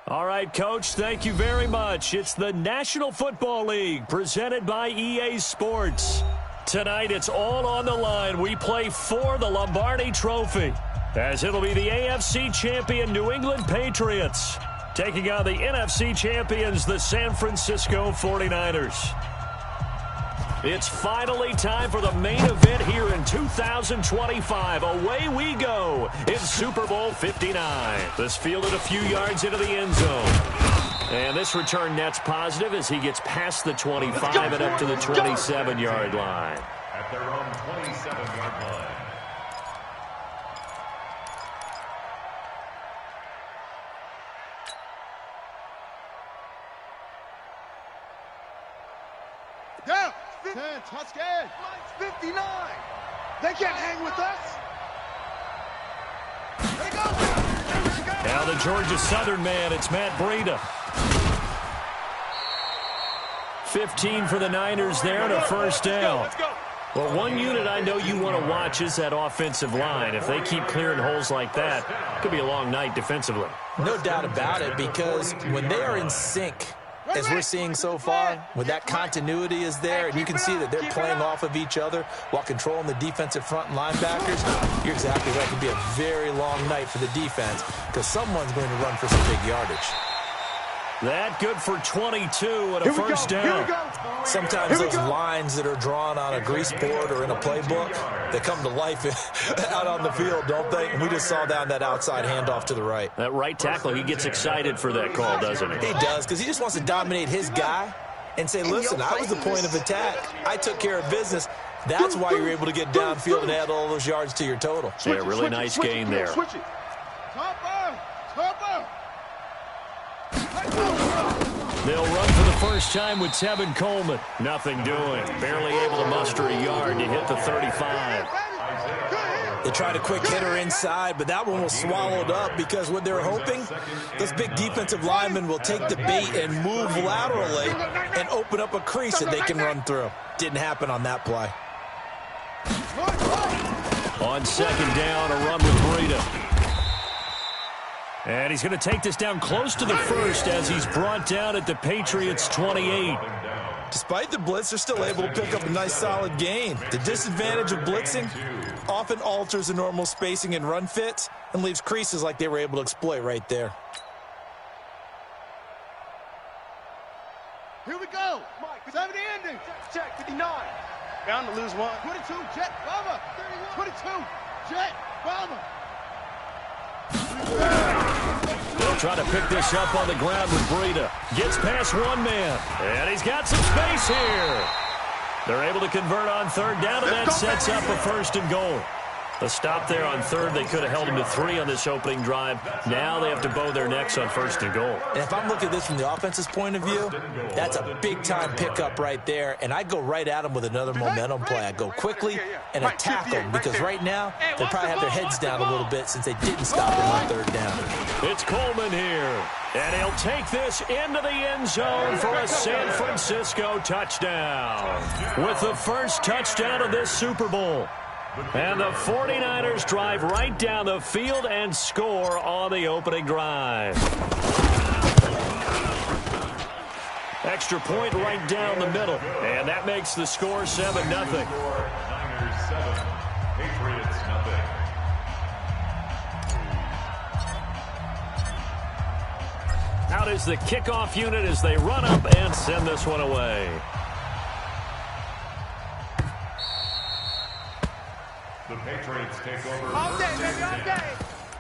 All right, Coach, thank you very much. It's the National Football League presented by EA Sports. Tonight, it's all on the line. We play for the Lombardi Trophy, as it'll be the AFC champion New England Patriots taking on the NFC champions, the San Francisco 49ers. It's finally time for the main event here in 2025. Away we go in Super Bowl 59. This fielded a few yards into the end zone. And this return net's positive as he gets past the 25 and up to the 27-yard line. At their own 27-yard line. Down. 10, touchdown. 59. They can't hang with us. They go. Now the Georgia Southern man, it's Matt Breida. 15 for the Niners there and a first down. Let's go. Well, one unit I know you want to watch is that offensive line. If they keep clearing holes like that, it could be a long night defensively. No doubt about it, because when they are in sync, as we're seeing so far, when that continuity is there, and you can see that they're playing off of each other while controlling the defensive front and linebackers, you're exactly right. It can be a very long night for the defense because someone's going to run for some big yardage. That good for 22 and a first down. Sometimes those lines that are drawn on a grease board or in a playbook, they come to life out on the field, don't they? And we just saw down that outside handoff to the right. That right tackle, he gets excited for that call, doesn't he? He does, because he just wants to dominate his guy and say, listen, I was the point of attack. I took care of business. That's why you're able to get downfield and add all those yards to your total. Yeah, really nice gain there. They'll run for the first time with Tevin Coleman. Nothing doing. Barely able to muster a yard to hit the 35. They tried a quick hitter inside, but that one was swallowed up because what they're hoping, those big defensive linemen will take the bait and move laterally and open up a crease that they can run through. Didn't happen on that play. On second down, a run with Breida. And he's going to take this down close to the first as he's brought down at the Patriots' 28. Despite the blitz, they're still able to pick up a nice solid gain. The disadvantage of blitzing often alters the normal spacing and run fits and leaves creases like they were able to exploit right there. Here we go. 70 ending. Check 59. Bound to lose one. 22. Jet. Bomber. 22. Jet. Bomber. They'll try to pick this up on the ground with Breida. Gets past one man. And he's got some space here. They're able to convert on third down, and that sets up a first and goal. A stop there on third. They could have held him to 3 on this opening drive. Now they have to bow their necks on first and goal. And if I'm looking at this from the offense's point of view, that's a big-time pickup right there. And I go right at them with another momentum play. I go quickly and attack them because right now they probably have their heads down a little bit since they didn't stop him on third down. It's Coleman here. And he'll take this into the end zone for a San Francisco touchdown. With the first touchdown of this Super Bowl. And the 49ers drive right down the field and score on the opening drive. Extra point right down the middle. And that makes the score 7-0. Niners 7, Patriots nothing. Out is the kickoff unit as they run up and send this one away. The Patriots take over All day, baby, all day.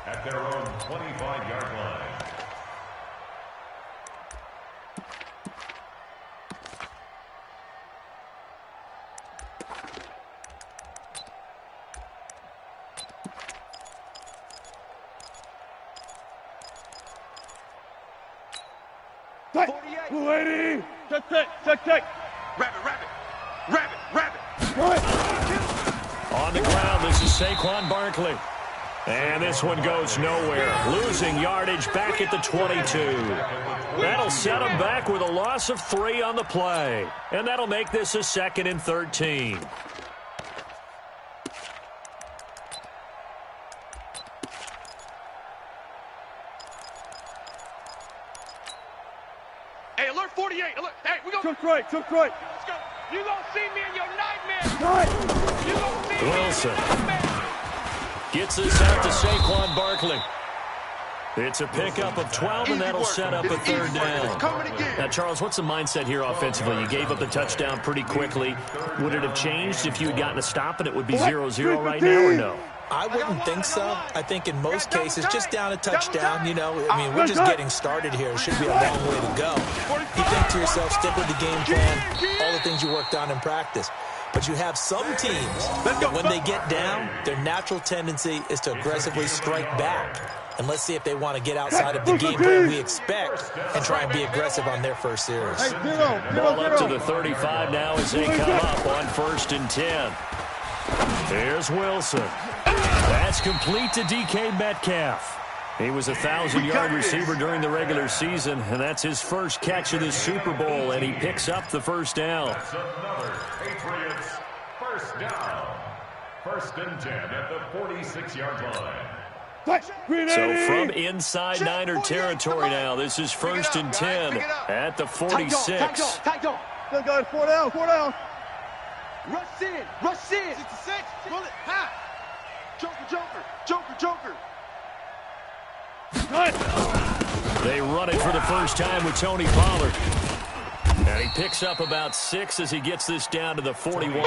at their own 25-yard line. Lady! Check. Rabbit. On the ground, this is Saquon Barkley. And this one goes nowhere. Losing yardage back at the 22. That'll set him back with a loss of 3 on the play. And that'll make this a 2nd and 13. Number 48. Look, hey, we go. Took right. Let's go. You gonna see me in your nightmare. You gonna see Wilson me in your nightmare. gets this out to Saquon Barkley. It's a pickup of 12, and that'll set up a third down. Now, Charles, what's the mindset here offensively? You gave up the touchdown pretty quickly. Would it have changed if you had gotten a stop and it would be 0-0 right now, or no? I wouldn't think so. I think in most cases, just down a touchdown, you know, I mean, we're just getting started here. It should be a long way to go. You think to yourself, stick with the game plan, all the things you worked on in practice. But you have some teams that when they get down, their natural tendency is to aggressively strike back. And let's see if they want to get outside of the game plan we expect and try and be aggressive on their first series. Ball up to the 35 now as they come up on 1st and 10. Here's Wilson. That's complete to DK Metcalf. He was a 1,000-yard receiver during the regular season, and that's his first catch of the Super Bowl, and he picks up the first down. That's another Patriots first down. 1st and 10 at the 46-yard line. So from inside Niner territory now, this is 1st and 10 at the 46. Tight dog. Still got 4 down. Rush in. 66. Roll it. Ha. Joker. They run it for the first time with Tony Pollard. And he picks up about 6 as he gets this down to the 41.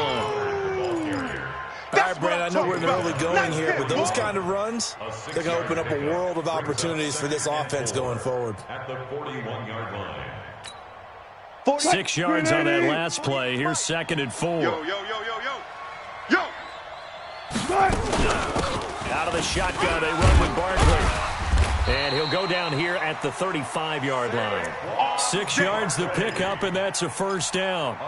All right, Brandon, I know we're in the early going here, but those kind of runs, they're going to open up a world of opportunities for this offense going forward. At the 41-yard line. 6 yards on that last play. Here's 2nd and 4. Yo. Out of the shotgun, they run with Barkley. And he'll go down here at the 35-yard line. 6 yards the pickup, and that's a first down.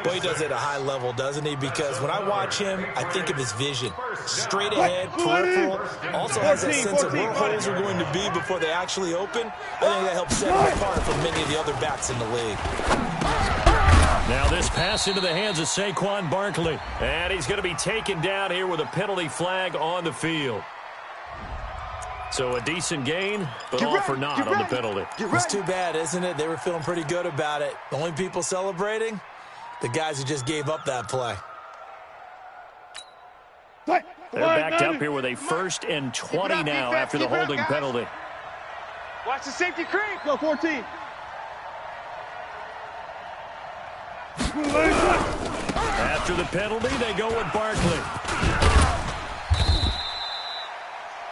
Boy, he does it at a high level, doesn't he? Because when I watch him, I think of his vision. Straight ahead, peripheral. Also has that sense of where holes are going to be before they actually open. I think that helps set him apart from many of the other backs in the league. Now this pass into the hands of Saquon Barkley. And he's going to be taken down here with a penalty flag on the field. So a decent gain, but all for naught on the penalty. It's too bad, isn't it? They were feeling pretty good about it. The only people celebrating, the guys who just gave up that play. They're backed up here with a 1st and 20 now after the holding penalty. Watch the safety creep. Go 14. After the penalty, they go with Barkley.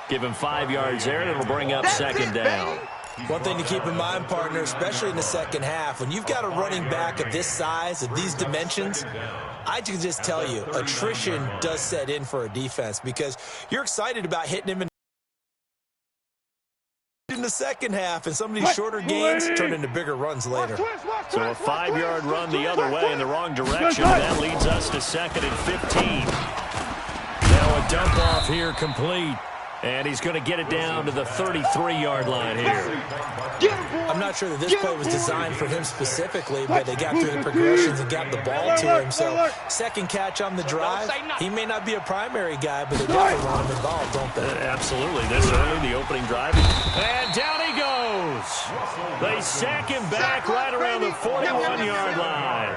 Give him 5 yards there, and it'll bring up 2nd down. One thing to keep in mind, partner, especially in the second half, when you've got a running back of this size, of these dimensions, I can just tell you, attrition does set in for a defense because you're excited about hitting him in the second half, and some of these shorter gains turn into bigger runs later. So a 5-yard run the other way in the wrong direction. That leads us to 2nd and 15. Now a dump off here complete. And he's going to get it down to the 33-yard line here. I'm not sure that this play was designed for him specifically, but they got through the progressions and got the ball to him. So second catch on the drive. He may not be a primary guy, but they definitely want him involved, don't they? Absolutely. This early, the opening drive. And down he goes. They sack him back right around the 41-yard line.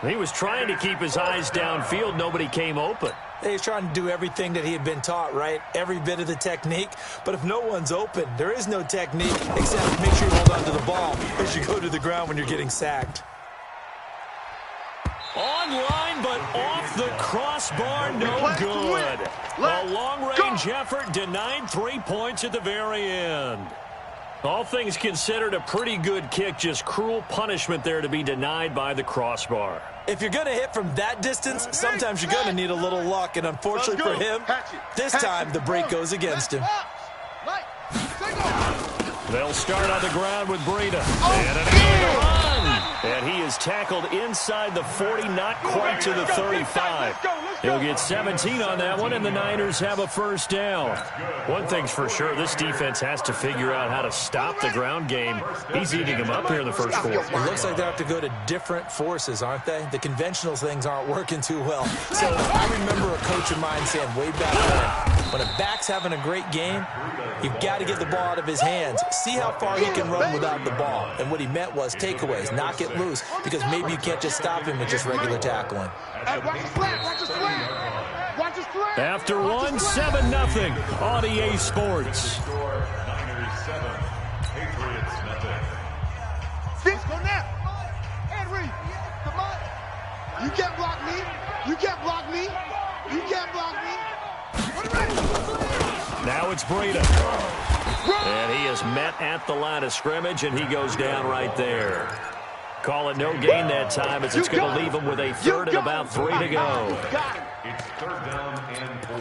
He was trying to keep his eyes downfield. Nobody came open. He's trying to do everything that he had been taught, right? Every bit of the technique. But if no one's open, there is no technique except make sure you hold on to the ball as you go to the ground when you're getting sacked. Online, but off the crossbar, no good. A long-range effort denied 3 points at the very end. All things considered, a pretty good kick, just cruel punishment there to be denied by the crossbar. If you're going to hit from that distance, sometimes you're going to need a little luck, and unfortunately for him, this time the break goes against him. They'll start on the ground with Breida. And another run. And he is tackled inside the 40, not quite to the 35. He'll get 17 on that one, and the Niners have a first down. One thing's for sure, this defense has to figure out how to stop the ground game. He's eating them up here in the first quarter. It looks like they have to go to different forces, aren't they? The conventional things aren't working too well. So I remember a coach of mine saying way back then, When a back's having a great game, you've got to get the ball out of his hands. See how far he can run without the ball. And what he meant was takeaways, knock it loose, because maybe you can't just stop him with just regular tackling. After one, 7-0 on EA Sports. Niners 7, Patriots nothing. Let's go now. Henry, come on. You can't block me. You can't block me. You can't block me. Now it's Breida. And he is met at the line of scrimmage, and he goes down right there. Call it no gain that time, as it's going to leave him with a third and about 3 to go. It's 3rd down and 4.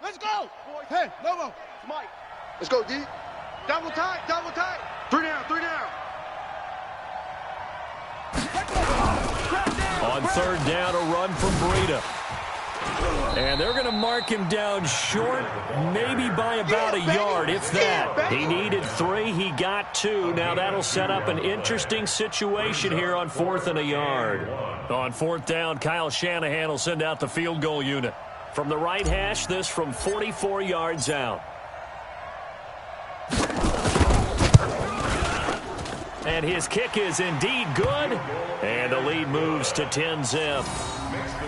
Let's go. Hey, Lobo, Mike. Let's go, D. Double tight, double tight. 3 down, 3 down. On 3rd down, a run from Breida. And they're going to mark him down short, maybe by about a yard, if that. He needed 3, he got 2. Now that'll set up an interesting situation here on 4th and a yard. On 4th down, Kyle Shanahan will send out the field goal unit. From the right hash, this from 44 yards out. And his kick is indeed good. And the lead moves to 10-zip.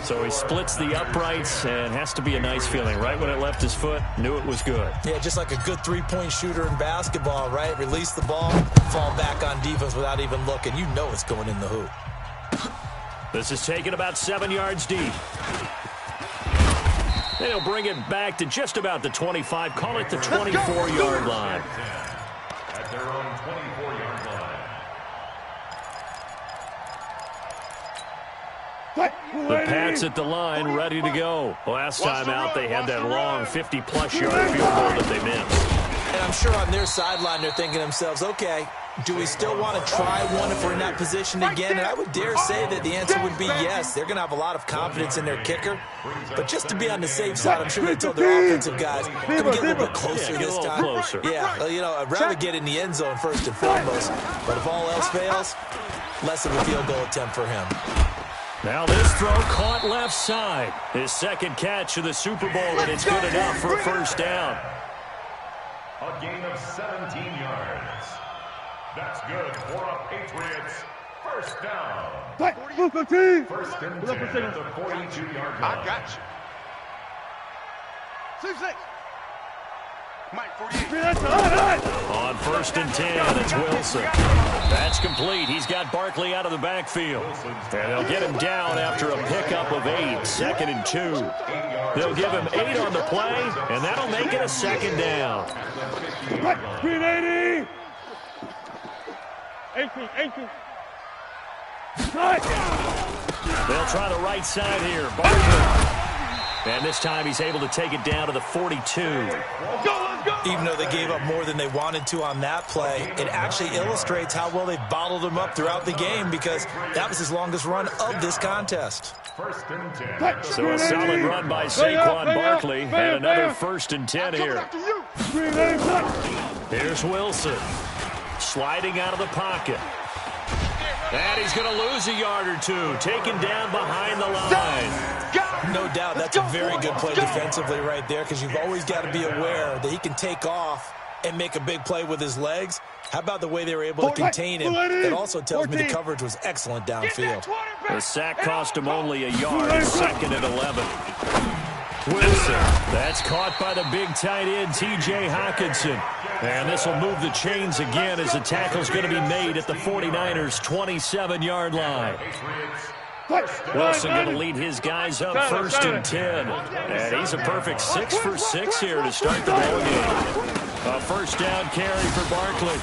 So he splits the uprights, and has to be a nice feeling. Right when it left his foot, knew it was good. Yeah, just like a good three-point shooter in basketball, right? Release the ball, fall back on defense without even looking. You know it's going in the hoop. This is taken about 7 yards deep. And he'll bring it back to just about the 25. Call it the 24-yard line. At their own 24-yard line. The Pats at the line, ready to go. Last time out, they had that long 50-plus yard field goal that they missed. And I'm sure on their sideline, they're thinking to themselves, okay, do we still want to try one if we're in that position again? And I would dare say that the answer would be yes. They're going to have a lot of confidence in their kicker. But just to be on the safe side, I'm sure they told their offensive guys, can we get a little bit closer this time? Closer. Yeah, you know, I'd rather get in the end zone first and foremost. But if all else fails, less of a field goal attempt for him. Now this throw caught left side. His second catch of the Super Bowl, and it's good enough for a first down. A gain of 17 yards. That's good for a Patriots first down. First and 10 at the 42-yard line. I got you. 6-6. Mike, 48. On 1st and 10, it's Wilson. That's complete. He's got Barkley out of the backfield. And they'll get him down after a pickup of 8, 2nd and 2. They'll give him 8 on the play, and that'll make it a 2nd down. 380. 18. They'll try the right side here. Barkley. And this time he's able to take it down to the 42. Even though they gave up more than they wanted to on that play, it actually illustrates how well they've bottled him up throughout the game, because that was his longest run of this contest. First and 10. So a solid run by Saquon Barkley, and another 1st and 10 here. Here's Wilson, sliding out of the pocket. And he's going to lose a yard or 2, taken down behind the line. No doubt that's a very good play defensively right there, because you've always got to be aware that he can take off and make a big play with his legs. How about the way they were able to contain him? That also tells me the coverage was excellent downfield. The sack cost him only a yard, 2nd and 11. Wilson, that's caught by the big tight end, T.J. Hockenson. And this will move the chains again, as the tackle's going to be made at the 49ers' 27-yard line. Wilson going to lead his guys up 1st and 10. And he's a perfect 6 for 6 here to start the ball game. A first down carry for Barkley.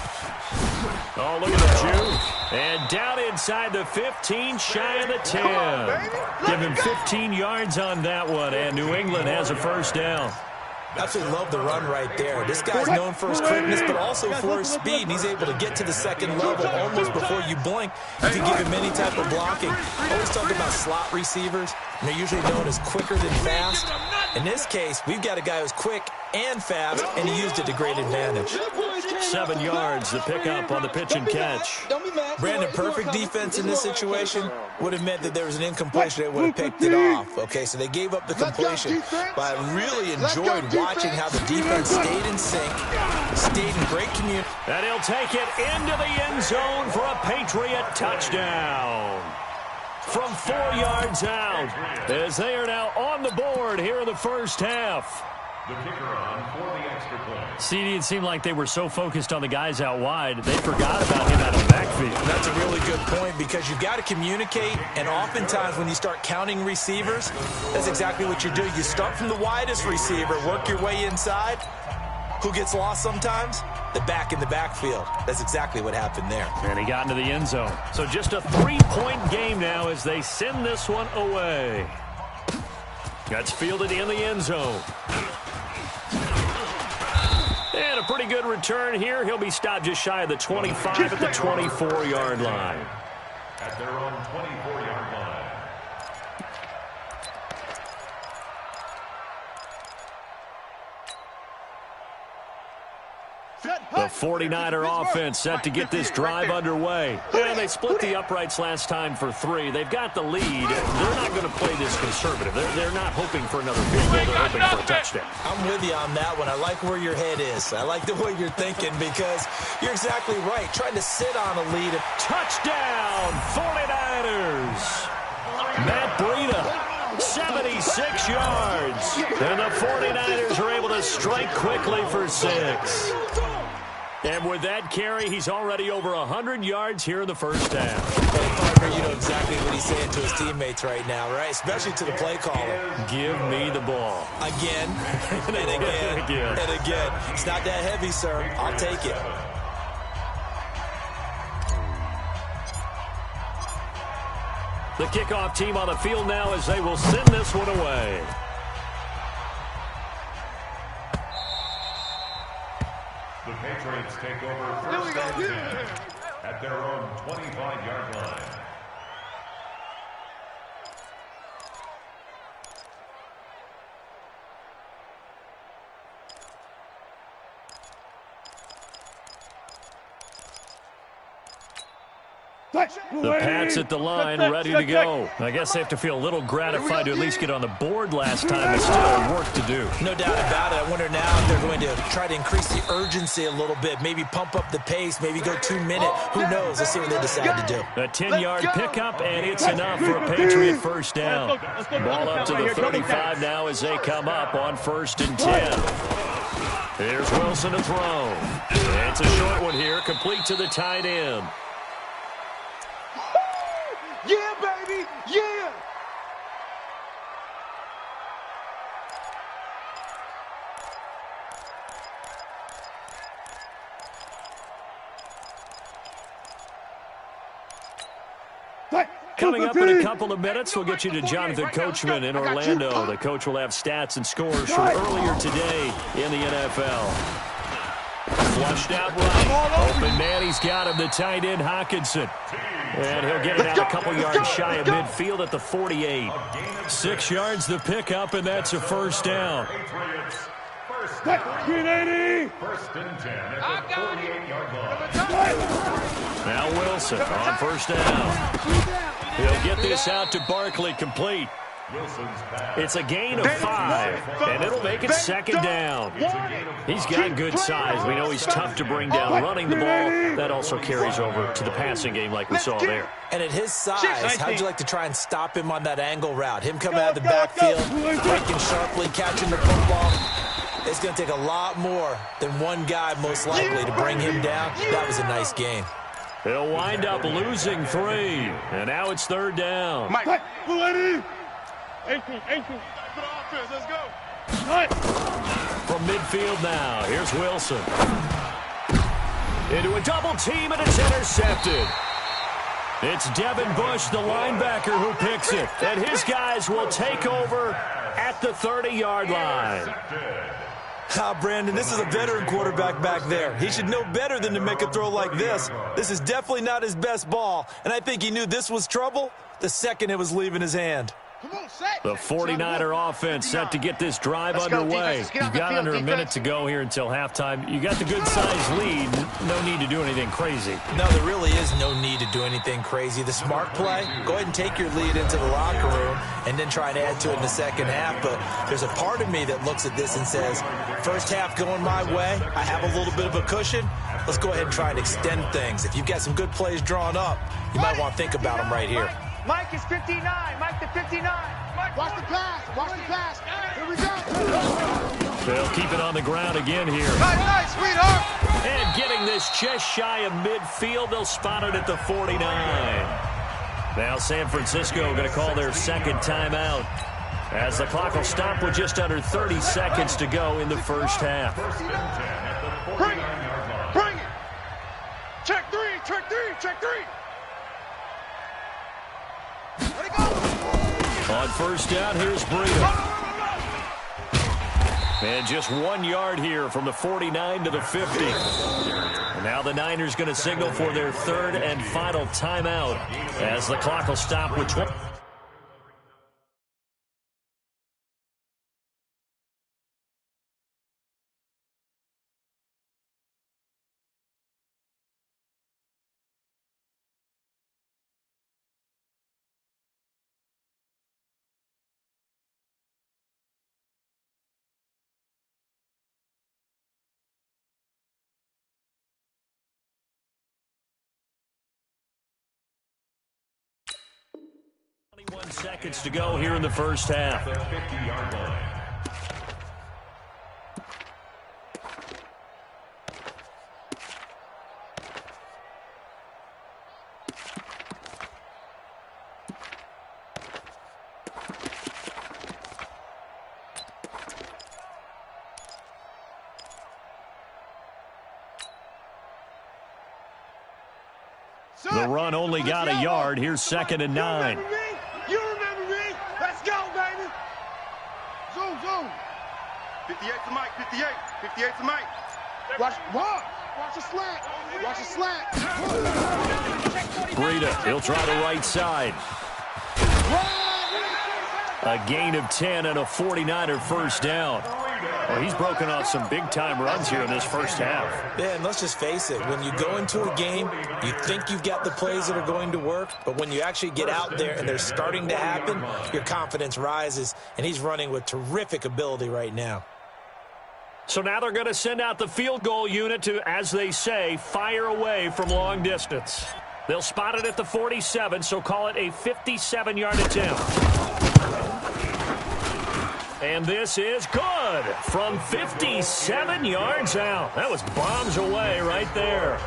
Oh, look at the juke. And down inside the 15, shy of the 10. Give him 15 yards on that one, and New England has a first down. Absolutely love the run right there. This guy's known for his quickness, but also for his speed. And he's able to get to the second level almost before you blink. You can give him any type of blocking. Always talking about slot receivers, and they're usually known as quicker than fast. In this case, we've got a guy who's quick and fast, and he used it to great advantage. 7 yards, the pickup on the pitch and catch. Brandon, perfect defense in this situation would have meant that there was an incompletion that would have picked it off. Okay, so they gave up the completion, but I really enjoyed watching how the defense stayed in sync, stayed in great community. And he'll take it into the end zone for a Patriot touchdown. From 4 yards out, as they are now on the board here in the first half. The kicker on for the extra point. CD, it seemed like they were so focused on the guys out wide, they forgot about him out of the backfield. That's a really good point because you've got to communicate, and oftentimes when you start counting receivers, that's exactly what you do. You start from the widest receiver, work your way inside. Who gets lost sometimes? The back in the backfield. That's exactly what happened there. And he got into the end zone. So just a 3-point game now as they send this one away. That's fielded in the end zone. And a pretty good return here. He'll be stopped just shy of the 25 at the 24-yard line. At their own 24-yard line. The 49er offense set to get this drive underway. Yeah, they split the uprights last time for 3. They've got the lead. They're not going to play this conservative. They're not hoping for another field goal. They're hoping for a touchdown. I'm with you on that one. I like where your head is. I like the way you're thinking because you're exactly right. Trying to sit on a lead. Touchdown, 49ers. Matt Breida, 76 yards. And the 49ers are able to strike quickly for 6. And with that carry, he's already over 100 yards here in the first half. Hey, Parker, you know exactly what he's saying to his teammates right now, right? Especially to the play caller. Give me the ball. Again, and again, and again. It's not that heavy, sir. I'll take it. The kickoff team on the field now as they will send this one away. The Patriots take over first and 10 at their own 25-yard line. The Pats at the line, ready to go. I guess they have to feel a little gratified to at least get on the board last time. There's still work to do. No doubt about it. I wonder now if they're going to try to increase the urgency a little bit, maybe pump up the pace, maybe go 2-minute. Who knows? Let's see what they decide to do. A 10-yard pickup, and it's enough for a Patriot first down. Ball up to the 35 now as they come up on 1st and 10. Here's Wilson to throw. It's a short one here, complete to the tight end. Yeah, baby, yeah! Coming up in a couple of minutes, we'll get you to Jonathan Coachman in Orlando. The coach will have stats and scores from earlier today in the NFL. Flushed out right. Open man, he's got him, the tight end, Hawkinson. And he'll get it out a couple yards shy of midfield at the 48. 6 yards the pickup, and that's a first down. First and 10 at the 48-yard line. Now Wilson on first down. He'll get this out to Barkley, complete. It's a gain of 5, and it'll make it 2nd down. He's got good size. We know he's tough to bring down running the ball. That also carries over to the passing game like we saw there. And at his size, how'd you like to try and stop him on that angle route? Him coming out of the backfield, breaking sharply, catching the football. It's going to take a lot more than one guy, most likely, to bring him down. That was a nice game. He'll wind up losing 3, and now it's 3rd down. Let's go. From midfield now, here's Wilson. Into a double team, and it's intercepted. It's Devin Bush, the linebacker, who picks it. And his guys will take over at the 30-yard line. Brandon, this is a veteran quarterback back there. He should know better than to make a throw like this. This is definitely not his best ball, and I think he knew this was trouble the second it was leaving his hand. The 49er offense set to get this drive underway. You've got under a minute to go here until halftime. You got the good-sized lead. No need to do anything crazy. No, there really is no need to do anything crazy. The smart play, go ahead and take your lead into the locker room and then try and add to it in the second half. But there's a part of me that looks at this and says, first half going my way, I have a little bit of a cushion. Let's go ahead and try and extend things. If you've got some good plays drawn up, you might want to think about them right here. Mike is 59. Mike the 59. Watch the pass. Watch the pass. Here we go. They'll keep it on the ground again here. Nice, sweetheart. And getting this just shy of midfield, they'll spot it at the 49. Now San Francisco going to call their second timeout, as the clock will stop with just under 30 seconds to go in the first half. Bring it. Bring it. Check three. Check three. Check three. Let it go. On first down, here's Breida. And just 1 yard here from the 49 to the 50. And now the Niners going to signal for their third and final timeout, as the clock will stop with 20. Seconds to go here in the first half. The 50-yard line. The run only got a yard. Here's 2nd and 9. You remember me. Let's go, baby. Zoom, zoom. 58 to Mike, 58. 58 to Mike. Watch the slant. Watch the slant. Breida, he'll try the right side. A gain of 10 and a 49er first down. Well, he's broken off some big-time runs here in this first half. Yeah, and let's just face it. When you go into a game, you think you've got the plays that are going to work, but when you actually get out there and they're starting to happen, your confidence rises, and he's running with terrific ability right now. So now they're going to send out the field goal unit to, as they say, fire away from long distance. They'll spot it at the 47, so call it a 57-yard attempt. And this is good from 57 yards out. That was bombs away right there.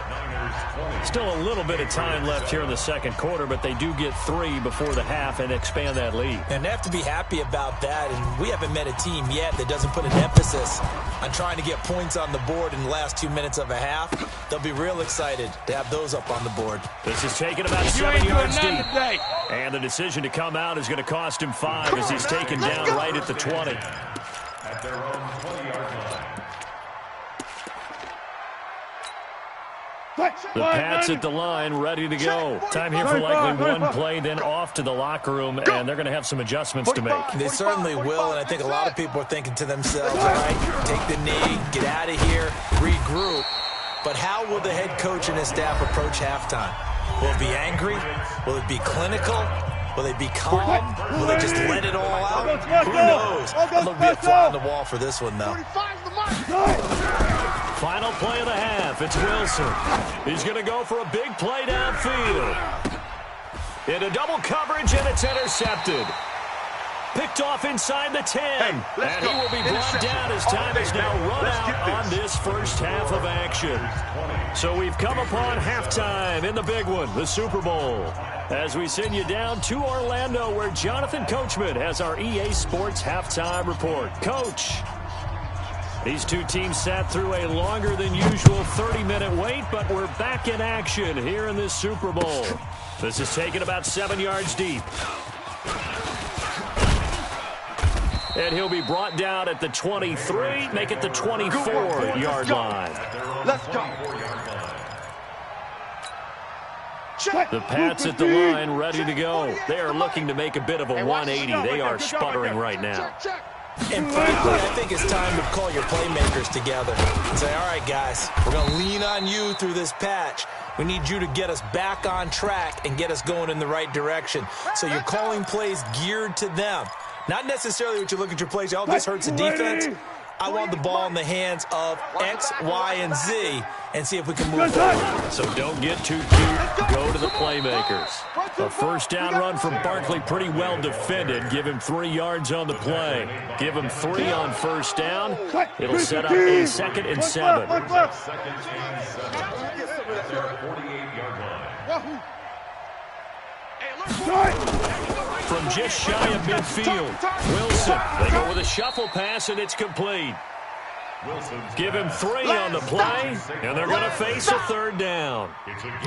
Still a little bit of time left here in the second quarter, but they do get 3 before the half and expand that lead. And they have to be happy about that, and we haven't met a team yet that doesn't put an emphasis on trying to get points on the board in the last 2 minutes of a half. They'll be real excited to have those up on the board. This is taken about 7 yards deep. And the decision to come out is going to cost him 5 as he's taken down right at the 20. At their own 20-yard line. The Pats at the line, ready to go. Time here for likely one play, then off to the locker room, and they're going to have some adjustments to make. They certainly will, and I think a lot of people are thinking to themselves, all right, take the knee, get out of here, regroup. But how will the head coach and his staff approach halftime? Will it be angry? Will it be clinical? Will they be calm? Will they just let it all out? Who knows? I'm going to be a fly on the wall for this one, though. Final play of the half. It's Wilson. He's going to go for a big play downfield. Into double coverage, and it's intercepted. Picked off inside the 10. And he will be brought down as time is now run out on this first half of action. So we've come upon halftime in the big one, the Super Bowl. As we send you down to Orlando, where Jonathan Coachman has our EA Sports halftime report. Coach, these two teams sat through a longer than usual 30-minute wait, but we're back in action here in this Super Bowl. This is taken about 7 yards deep. And he'll be brought down at the 23, make it the 24-yard line. Let's go. The Pats at the line, ready to go. They are looking to make a bit of a 180. They are sputtering right now. And frankly, I think it's time to call your playmakers together and say, all right, guys, we're going to lean on you through this patch. We need you to get us back on track and get us going in the right direction. So you're calling plays geared to them. Not necessarily what you look at your plays, oh, this hurts the defense. I want the ball in the hands of X, Y, and Z and see if we can move forward. So don't get too cute. Go to the playmakers. A first down run from Barkley, pretty well defended. Give him 3 yards on the play. Give him 3 on first down. It'll set up a 2nd and 7. From just shy of midfield, Wilson. They go with a shuffle pass, and it's complete. Give him 3 on the play, and they're going to face a 3rd down.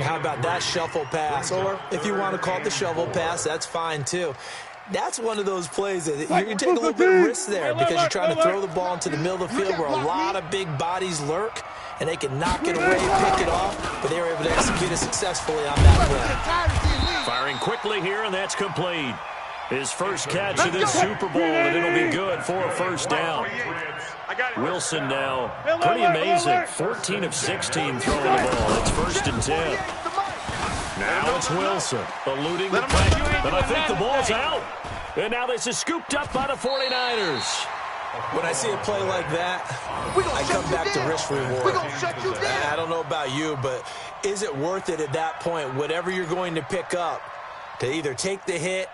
How about that shuffle pass? Or if you want to call it the shovel pass, that's fine too. That's one of those plays that you can take a little bit of risk there because you're trying to throw the ball into the middle of the field where a lot of big bodies lurk, and they can knock it away, pick it off, but they were able to execute it successfully on that play. Firing quickly here, and that's complete. His first catch of this Super Bowl, and it'll be good for a first down. Wilson now, pretty amazing. 14 of 16 throwing the ball. It's 1st and 10. Now it's Wilson, eluding the pressure, and I think the ball's out. And now this is scooped up by the 49ers. When I see a play like that, I come back to risk reward. I don't know about you, but is it worth it at that point, whatever you're going to pick up, to either take the hit,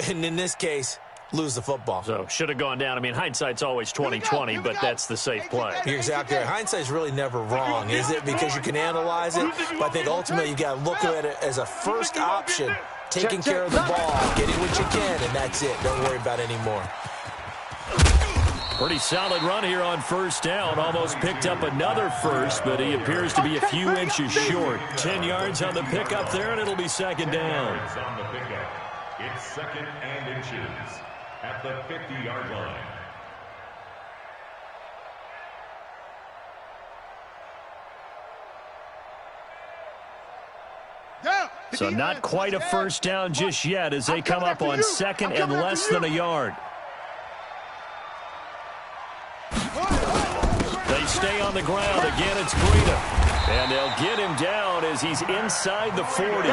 and in this case, lose the football? So should have gone down. I mean, hindsight's always 20/20, but that's the safe play. You're exactly right. Hindsight's really never wrong, is it? Because you can analyze it, but I think ultimately you got to look at it as a first option, taking care of the ball, getting what you can, and that's it. Don't worry about it anymore. Pretty solid run here on first down. Almost picked up another first, but he appears to be a few inches short. 10 yards on the pickup there, and it'll be 2nd down. It's 2nd and inches at the 50-yard line. So not quite a first down just yet as they come up on 2nd and less than a yard. They stay on the ground. Again, it's Breida. And they'll get him down as he's inside the 40.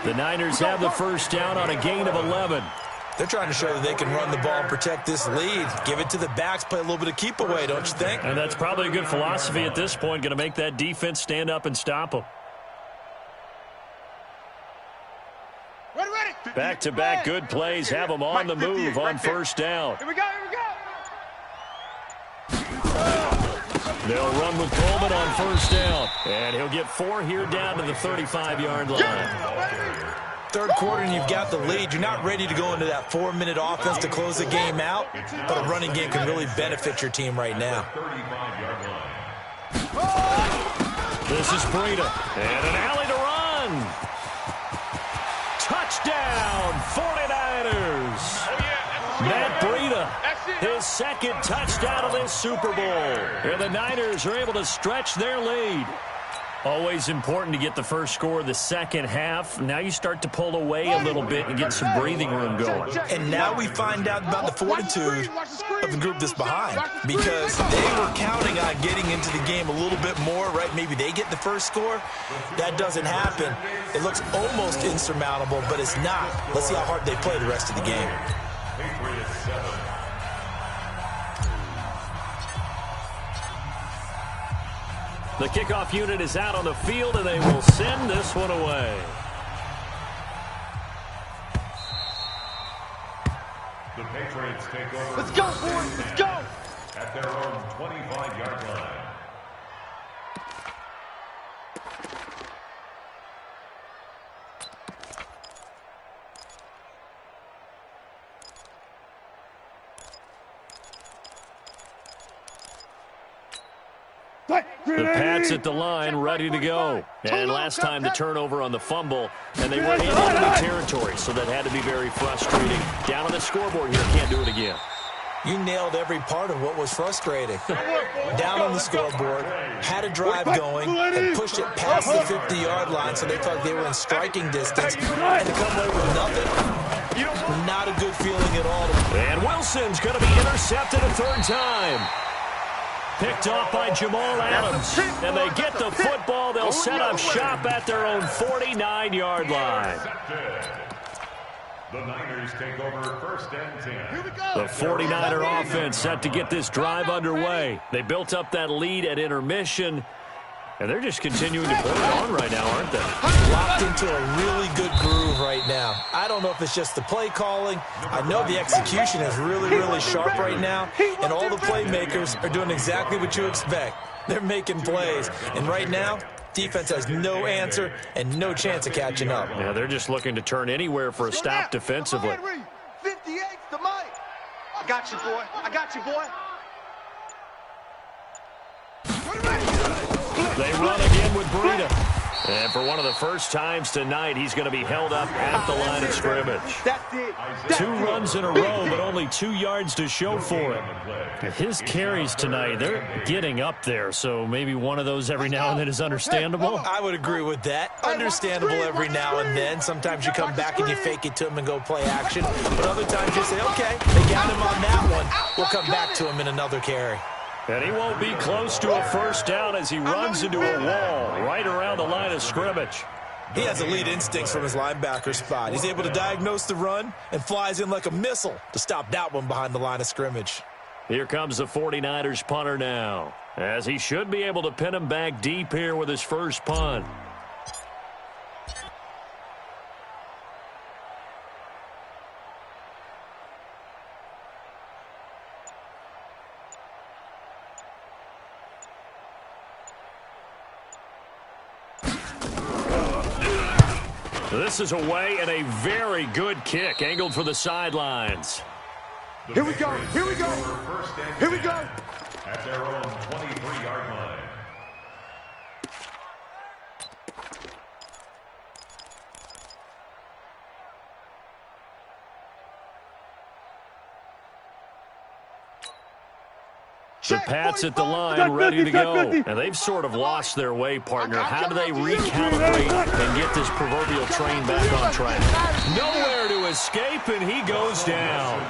The Niners have the first down on a gain of 11. They're trying to show that they can run the ball and protect this lead. Give it to the backs, play a little bit of keep away, don't you think? And that's probably a good philosophy at this point. Going to make that defense stand up and stop them. Back-to-back good plays have them on the move on first down. Here we go, here we go. They'll run with Coleman on first down. And he'll get 4 here down to the 35-yard line. Third quarter and you've got the lead. You're not ready to go into that 4-minute offense to close the game out, but a running game can really benefit your team right now. This is Breida. And an alley to run. Touchdown, 49ers. Matt Breida, his 2nd touchdown of this Super Bowl. And the Niners are able to stretch their lead. Always important to get the first score of the second half. Now you start to pull away a little bit and get some breathing room going. And now we find out about the fortitude of the group that's behind, because they were counting on getting into the game a little bit more, right? Maybe they get the first score. That doesn't happen. It looks almost insurmountable, but it's not. Let's see how hard they play the rest of the game. The kickoff unit is out on the field, and they will send this one away. The Patriots take over. Let's go, boys. Let's go. At their own 25-yard line. The Pats at the line, ready to go. And last time the turnover on the fumble, and they were in enemy territory, so that had to be very frustrating. Down on the scoreboard here, can't do it again. You nailed every part of what was frustrating. Down on the scoreboard, had a drive going, and pushed it past the 50-yard line so they thought they were in striking distance, and to come away with nothing, not a good feeling at all. And Wilson's going to be intercepted a third time. Picked off by Jamal Adams, and they get the football. They'll set up shop at their own 49-yard line. The Niners take over first and 10. The 49er offense set to get this drive underway. They built up that lead at intermission, and they're just continuing to put it on right now, aren't they? Locked into a really good groove right now. I don't know if it's just the play calling. I know the execution is really, really sharp right now, and all the playmakers are doing exactly what you expect. They're making plays, and right now, defense has no answer and no chance of catching up. Yeah, they're just looking to turn anywhere for a stop defensively. 58's the Mike. I got you, boy. I got you, boy. They run again with Breida. And for one of the first times tonight, he's going to be held up at the line of scrimmage. That's it. 2 runs in a row, but only 2 yards to show for it. His carries tonight, they're getting up there, so maybe one of those every now and then is understandable. I would agree with that. Understandable every now and then. Sometimes you come back and you fake it to him and go play action. But other times you say, okay, they got him on that one. We'll come back to him in another carry. And he won't be close to a first down as he runs into a wall right around the line of scrimmage. He has elite instincts from his linebacker spot. He's able to diagnose the run and flies in like a missile to stop that one behind the line of scrimmage. Here comes the 49ers punter now, as he should be able to pin him back deep here with his first punt. This is away and a very good kick angled for the sidelines. Here we go. Here we go. Here we go. At their own 23-yard line. The Pats at the line, ready to go. And they've sort of lost their way, partner. How do they recalibrate and get this proverbial train back on track? Nowhere to escape, and he goes down.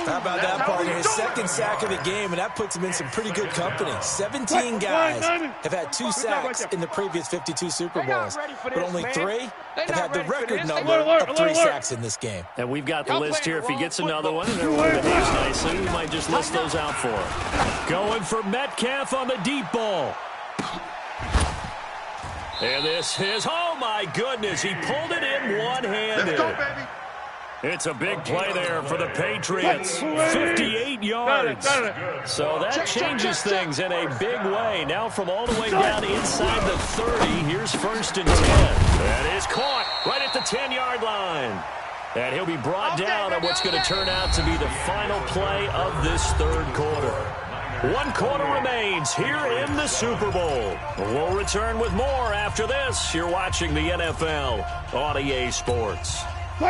How about that, partner? His second sack of the game, and that puts him in some pretty good company. 17 guys have had 2 sacks in the previous 52 Super Bowls, but only 3 have had the record number of 3 sacks in this game. And we've got the list here. If he gets another one and everyone behaves nicely, we might just list those out for him. Going for Metcalf on the deep ball. And this is, oh my goodness, he pulled it in one-handed. Let's go, baby. It's a big play there for the Patriots. 58 yards. So that changes things in a big way. Now from all the way down inside the 30, here's first and 10. That is caught right at the 10-yard line. And he'll be brought down on what's going to turn out to be the final play of this third quarter. 1 quarter remains here in the Super Bowl. We'll return with more after this. You're watching the NFL on EA Sports.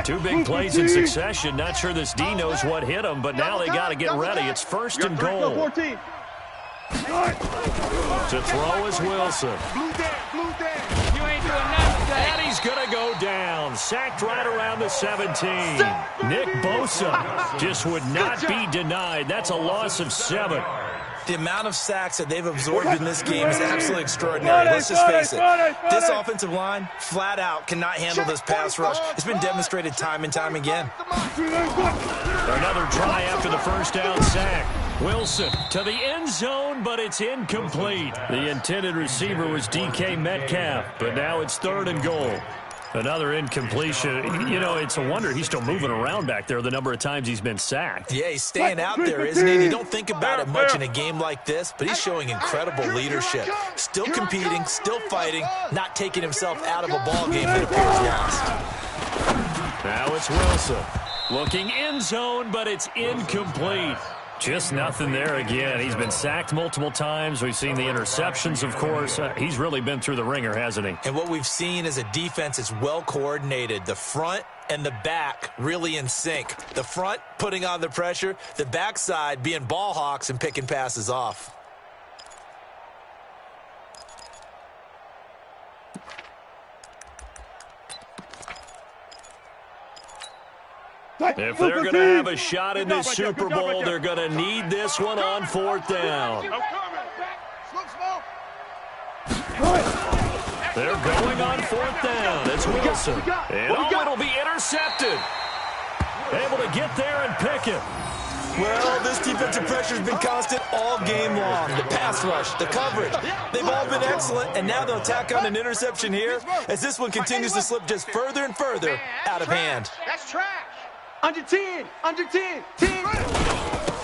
2 big plays in succession. Not sure this D knows what hit him, but now they got to get ready. It's first and goal. To throw is Wilson. And he's going to go down. Sacked right around the 17. Nick Bosa just would not be denied. That's a loss of 7. The amount of sacks that they've absorbed in this game is absolutely extraordinary. Let's just face it. This offensive line, flat out, cannot handle this pass rush. It's been demonstrated time and time again. Another try after the first down sack. Wilson to the end zone, but it's incomplete. The intended receiver was DK Metcalf, but now it's 3rd and goal. Another incompletion. You know, it's a wonder he's still moving around back there the number of times he's been sacked. Yeah, he's staying out there, isn't he? You don't think about it much in a game like this, but he's showing incredible leadership. Still competing, still fighting, not taking himself out of a ball game that appears lost. Now it's Wilson. Looking end zone, but it's incomplete. Just nothing there again. He's been sacked multiple times. We've seen the interceptions, of course. He's really been through the ringer, hasn't he? And what we've seen is a defense that's well coordinated. The front and the back really in sync. The front putting on the pressure, the backside being ball hawks and picking passes off. If they're going to have a shot in this Super Bowl, they're going to need this one on 4th down. They're going on 4th down. It's Wilson. And it'll be intercepted. Able to get there and pick it. Well, this defensive pressure has been constant all game long. The pass rush, the coverage, they've all been excellent, and now they'll tack on an interception here as this one continues to slip just further and further out of hand. That's trash. Under 10, under 10, 10.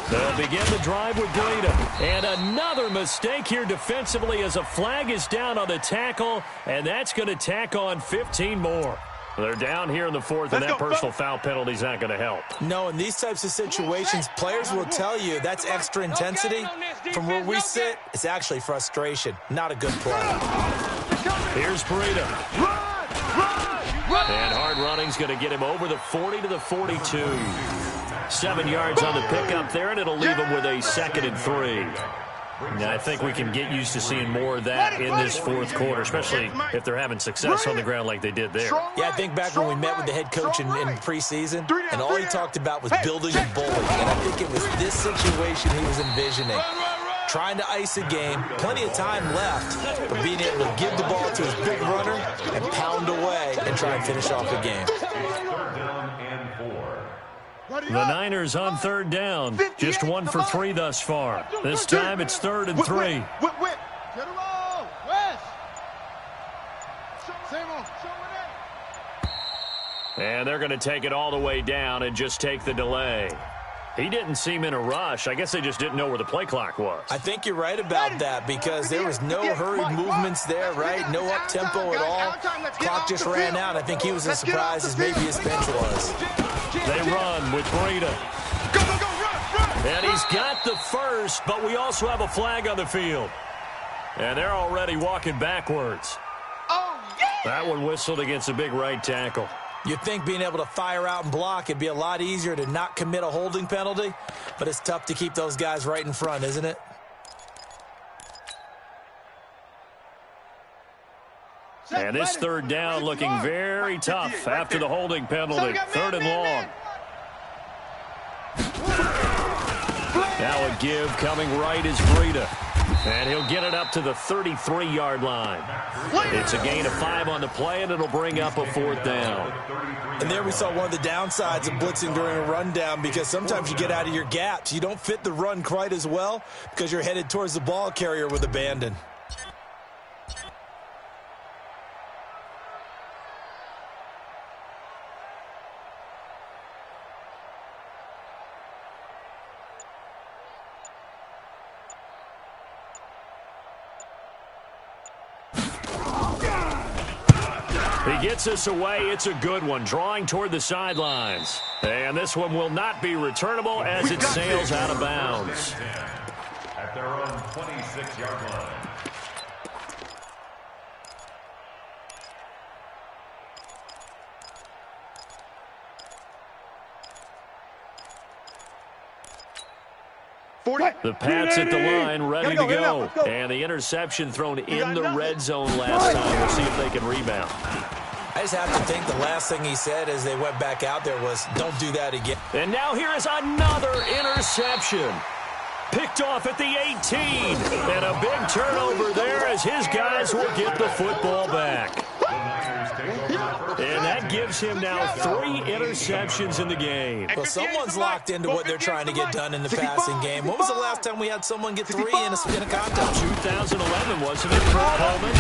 They'll begin the drive with Breida. And another mistake here defensively as a flag is down on the tackle, and that's going to tack on 15 more. They're down here in the 4th, and that personal foul penalty is not going to help. No, in these types of situations, players will tell you that's extra intensity. From where we sit, it's actually frustration, not a good play. Here's Breida. And hard running's going to get him over the 40 to the 42. 7 yards on the pickup there, and it'll leave him with a 2nd and 3. Now, I think we can get used to seeing more of that in this 4th quarter, especially if they're having success on the ground like they did there. Yeah, I think back when we met with the head coach in preseason, and all he talked about was building a bully. And I think it was this situation he was envisioning. Trying to ice a game, plenty of time left, but being able to give the ball to his big runner and pound away and try and finish off the game. The Niners on 3rd down, just 1 for 3 thus far. This time it's 3rd and 3. And they're going to take it all the way down and just take the delay. He didn't seem in a rush. I guess they just didn't know where the play clock was. I think you're right about that because there was no hurried movements there, right? No up-tempo at all. Clock just ran out. I think he was as surprised as maybe his bench was. They run with Breida. And he's got the first, but we also have a flag on the field. And they're already walking backwards. That one whistled against a big right tackle. You'd think being able to fire out and block, it'd be a lot easier to not commit a holding penalty, but it's tough to keep those guys right in front, isn't it? And this 3rd down looking very tough after the holding penalty. 3rd and long. Now a give coming right is Breida. And he'll get it up to the 33-yard line. It's a gain of 5 on the play, and it'll bring up a 4th down. And there we saw one of the downsides of blitzing during a rundown because sometimes you get out of your gaps. You don't fit the run quite as well because you're headed towards the ball carrier with abandon. He gets us away. It's a good one, drawing toward the sidelines. And this one will not be returnable as it sails out of bounds. At their own 26-yard line. The Pats at the line, ready to go. And the interception thrown in the red zone last time. We'll see if they can rebound. I just have to think the last thing he said as they went back out there was, don't do that again. And now here is another interception. Picked off at the 18. And a big turnover there as his guys will get the football back. And that gives him now 3 interceptions in the game. Well, someone's locked into what they're trying to get done in the passing game. When was the last time we had someone get 3 in a contest? 2011, wasn't it, for Coleman?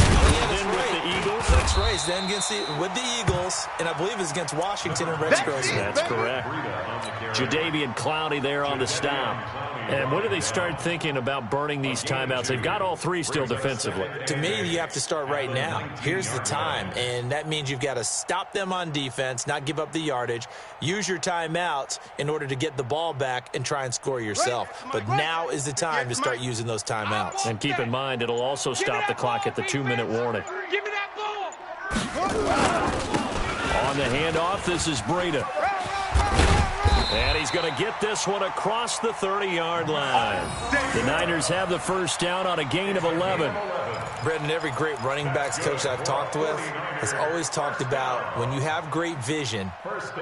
Then with the Eagles. That's right. Then with the Eagles, and I believe it's against Washington and Rex Grossman. That's correct. Jadeveon Clowney there on the stop. And when do they start thinking about burning these timeouts? They've got all 3 still defensively. To me, you have to start right now. Here's the time, and that means you've got to stop them on defense, not give up the yardage, use your timeouts in order to get the ball back and try and score yourself. But now is the time to start using those timeouts. And keep in mind, it'll also stop the clock at the 2-minute warning. Give me that ball. On the handoff, this is Breida. And he's going to get this one across the 30-yard line. The Niners have the first down on a gain of 11. Brendan, every great running backs coach I've talked with has always talked about when you have great vision,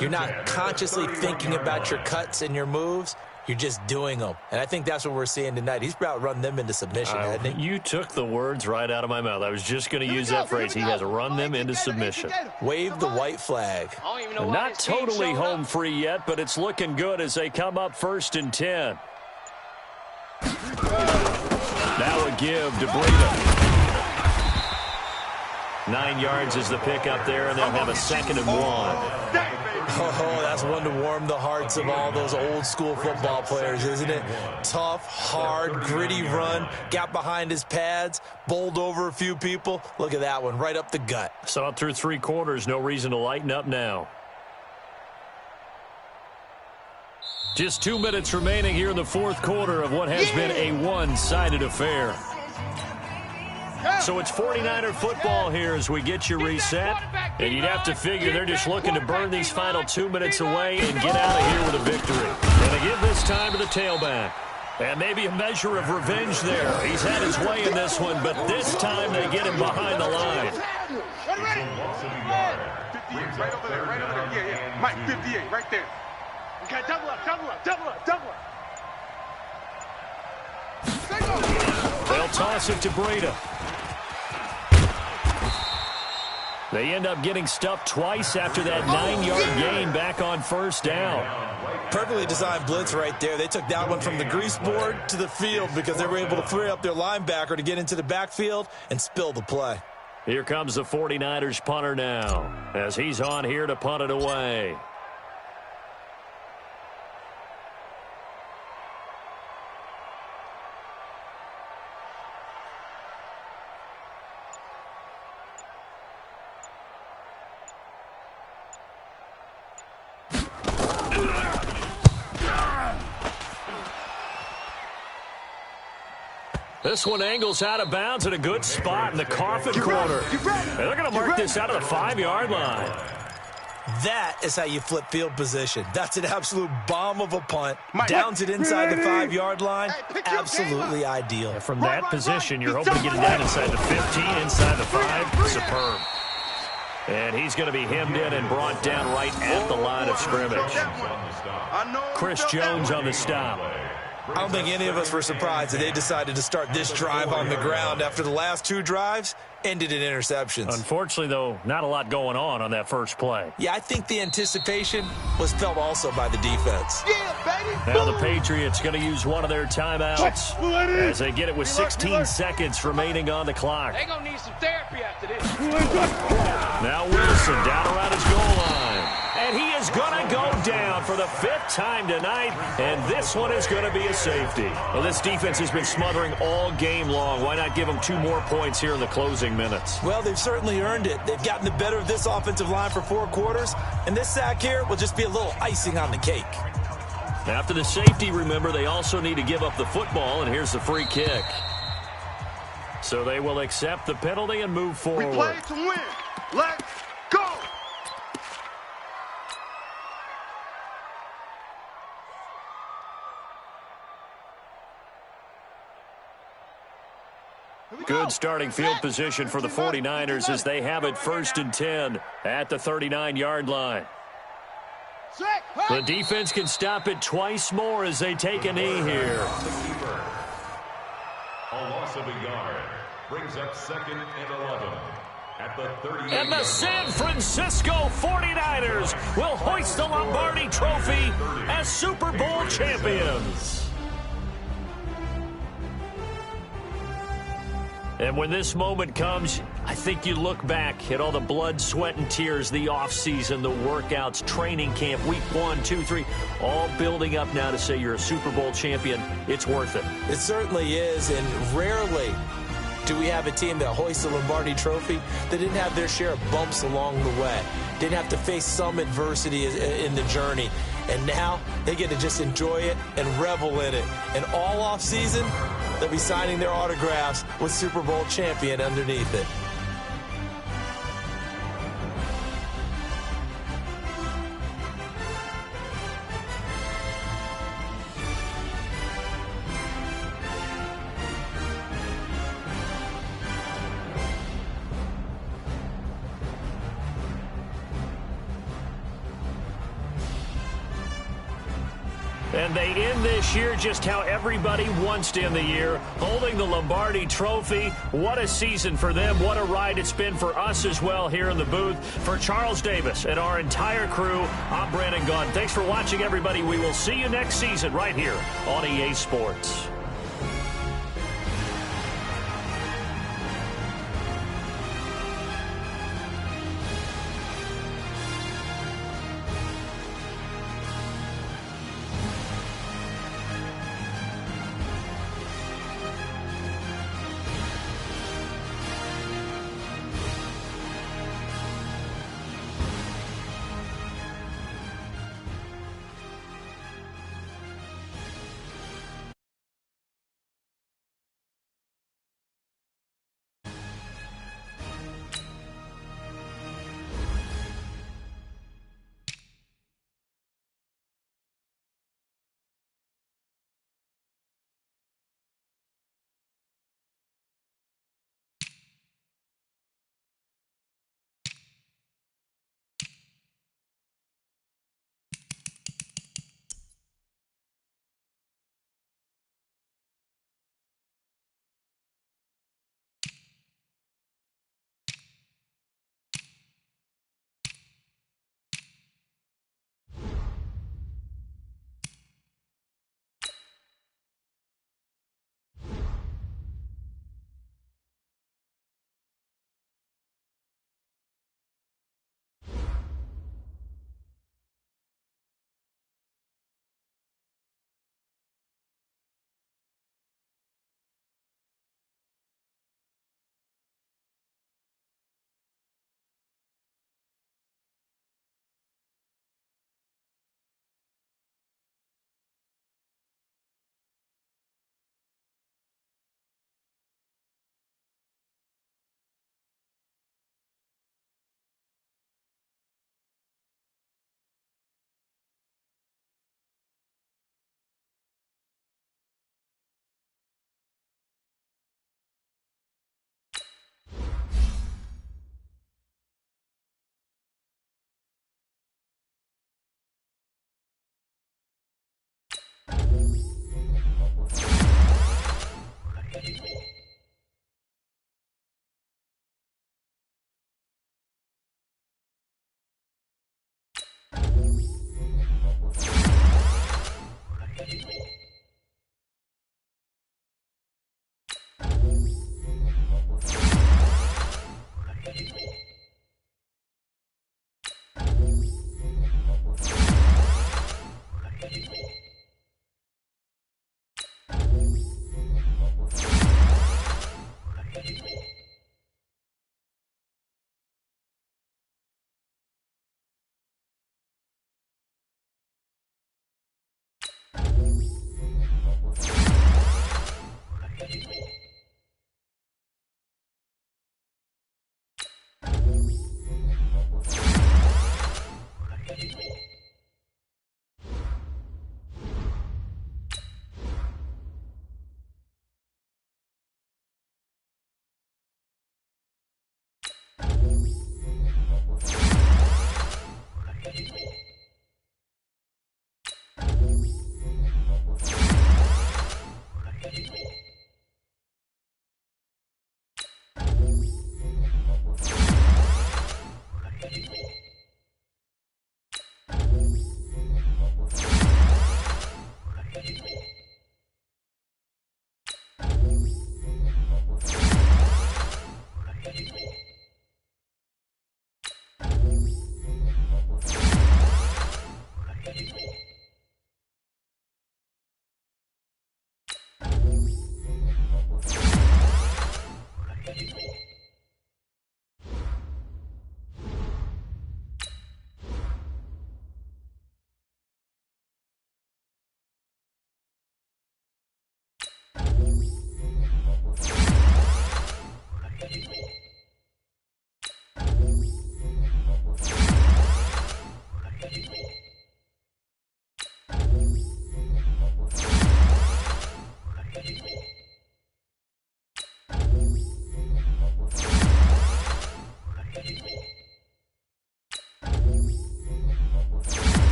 you're not consciously thinking about your cuts and your moves. You're just doing them. And I think that's what we're seeing tonight. He's about run them into submission, hasn't he? You took the words right out of my mouth. I was just going to use that phrase. He has run them into submission. Wave the white flag. Not totally home free yet, but it's looking good as they come up 1st and 10. Now a give to Breida. 9 yards is the pickup there, and they'll have a 2nd and 1. Oh, that's one to warm the hearts of all those old-school football players, isn't it? Tough, hard, gritty run, got behind his pads, bowled over a few people. Look at that one, right up the gut. Saw it through 3 quarters, no reason to lighten up now. Just 2 minutes remaining here in the 4th quarter of what has been a one-sided affair. So it's 49er football here as we get you reset. And you'd have to figure they're just looking to burn these final 2 minutes away and get out of here with a victory. And they give this time to the tailback. And maybe a measure of revenge there. He's had his way in this one, but this time they get him behind the line. Right over there, right over there. Yeah. Mike, 58, right there. Okay, double up. They'll toss it to Breida. They end up getting stuffed twice after that 9-yard gain back on 1st down. Perfectly designed blitz right there. They took that one from the grease board to the field because they were able to free up their linebacker to get into the backfield and spill the play. Here comes the 49ers punter now as he's on here to punt it away. This one angles out of bounds at a good spot in the coffin corner. And they're going to mark this out of the 5-yard line. That is how you flip field position. That's an absolute bomb of a punt. Downs it inside the 5-yard line. Absolutely ideal. From that position, you're hoping to get it down inside the 15, inside the 5. Superb. And he's going to be hemmed in and brought down right at the line of scrimmage. Chris Jones on the stop. I don't think any of us were surprised that they decided to start this drive on the ground after the last 2 drives ended in interceptions. Unfortunately, though, not a lot going on that first play. Yeah, I think the anticipation was felt also by the defense. Yeah, baby. Now the Patriots going to use one of their timeouts as they get it with 16 seconds remaining on the clock. They're going to need some therapy after this. Now Wilson down around his goal line. And he is going to go down for the 5th time tonight, and this one is going to be a safety. Well, this defense has been smothering all game long. Why not give them 2 more points here in the closing minutes? Well, they've certainly earned it. They've gotten the better of this offensive line for 4 quarters, and this sack here will just be a little icing on the cake. After the safety, remember, they also need to give up the football, and here's the free kick. So they will accept the penalty and move forward. We play to win. Let's go. Good starting field position for the 49ers as they have it 1st and 10 at the 39-yard line. The defense can stop it twice more as they take a knee here. A loss of a yard brings up 2nd and 11 at the 38. And the San Francisco 49ers will hoist the Lombardi Trophy as Super Bowl champions. And when this moment comes, I think you look back at all the blood, sweat, and tears, the offseason, the workouts, training camp, week 1, 2, 3, all building up now to say you're a Super Bowl champion. It's worth it. It certainly is, and rarely do we have a team that hoists the Lombardi Trophy that didn't have their share of bumps along the way, didn't have to face some adversity in the journey. And now they get to just enjoy it and revel in it. And all offseason, they'll be signing their autographs with Super Bowl champion underneath it. And they end this year just how everybody wants to end the year, holding the Lombardi Trophy. What a season for them. What a ride it's been for us as well here in the booth. For Charles Davis and our entire crew, I'm Brandon Gaudin. Thanks for watching, everybody. We will see you next season right here on EA Sports.